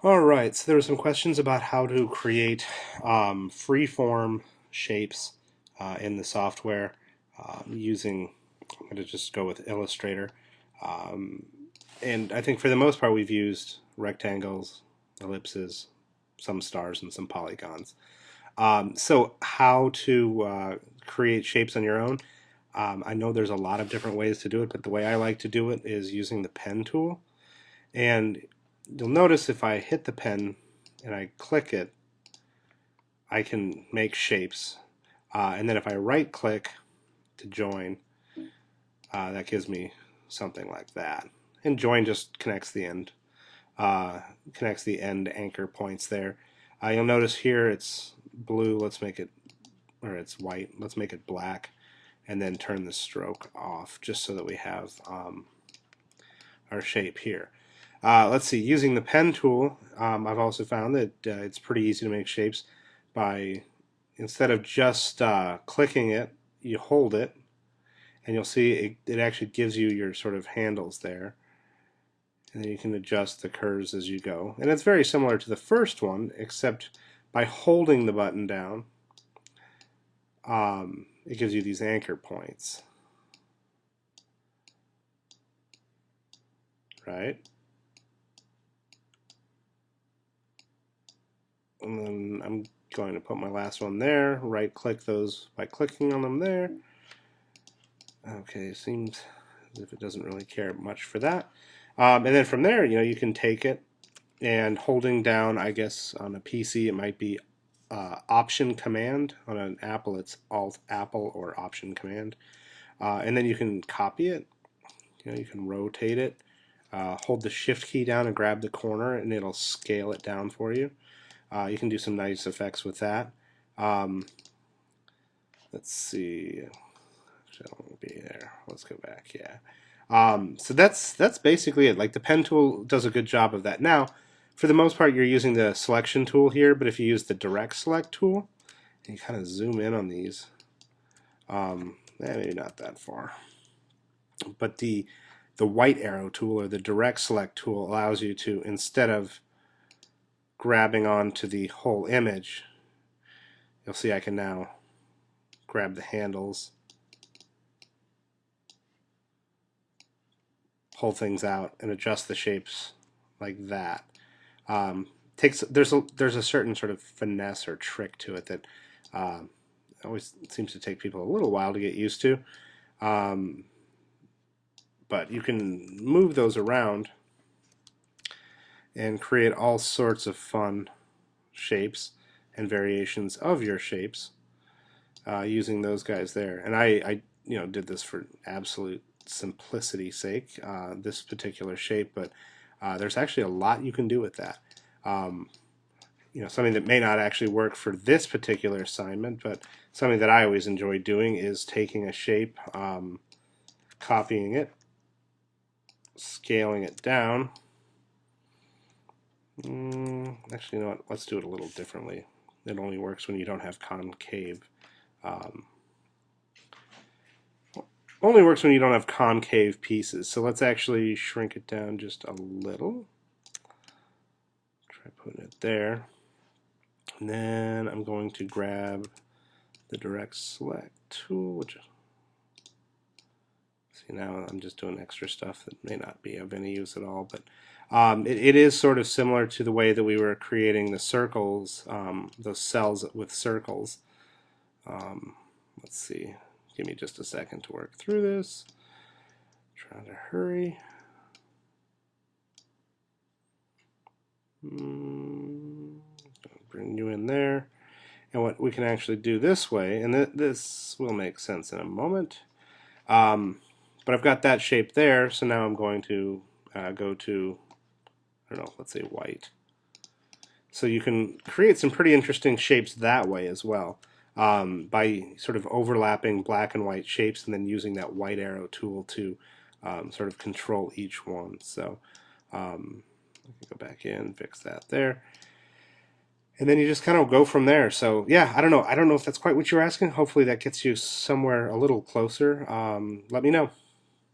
All right, so there were some questions about how to create free-form shapes in the software using, I'm going to just go with Illustrator. Um, and I think for the most part we've used rectangles, ellipses, some stars, and some polygons. So how to create shapes on your own. I know there's a lot of different ways to do it, but the way I like to do it is using the pen tool. And you'll notice if I hit the pen and I click it, I can make shapes. And then if I right click to join, that gives me something like that. And join just connects the end anchor points there. You'll notice here it's blue. Let's make it, or it's white. Let's make it black, and then turn the stroke off just so that we have our shape here. Let's see, using the pen tool, I've also found that it's pretty easy to make shapes by, instead of just clicking it, you hold it, and you'll see it actually gives you your sort of handles there. And then you can adjust the curves as you go. And it's very similar to the first one, except by holding the button down, it gives you these anchor points. Right? And then I'm going to put my last one there, right click those by clicking on them there. Okay, seems as if it doesn't really care much for that. And then from there, you can take it and holding down, I guess on a PC it might be Option Command. On an Apple it's Alt Apple or Option Command. And then you can copy it. You can rotate it. Hold the Shift key down and grab the corner, and it'll scale it down for you. You can do some nice effects with that. Let's see. I don't want to be there. Let's go back. Yeah. So that's basically it. Like the pen tool does a good job of that. Now, for the most part, you're using the selection tool here, but if you use the direct select tool, and you kind of zoom in on these, maybe not that far, but the white arrow tool or the direct select tool allows you to, instead of grabbing onto the whole image, you'll see I can now grab the handles, pull things out, and adjust the shapes like that. There's a certain sort of finesse or trick to it that always seems to take people a little while to get used to. But you can move those around and create all sorts of fun shapes and variations of your shapes using those guys there. And I did this for absolute simplicity's sake, this particular shape, but there's actually a lot you can do with that. Something that may not actually work for this particular assignment, but something that I always enjoy doing is taking a shape, copying it, scaling it down. Actually, you know what? Let's do it a little differently. It only works when you don't have concave. Only works when you don't have concave pieces. So let's actually shrink it down just a little. Try putting it there. And then I'm going to grab the direct select tool, which, see, now I'm just doing extra stuff that may not be of any use at all, but it is sort of similar to the way that we were creating the circles, those cells with circles. Let's see, give me just a second to work through this. Trying to hurry. Bring you in there. And what we can actually do this way, and this will make sense in a moment, but I've got that shape there, so now I'm going to go to, I don't know, let's say white. So you can create some pretty interesting shapes that way as well, by sort of overlapping black and white shapes and then using that white arrow tool to sort of control each one. So I can go back in, fix that there. And then you just kind of go from there. So yeah, I don't know if that's quite what you're asking. Hopefully that gets you somewhere a little closer. Let me know.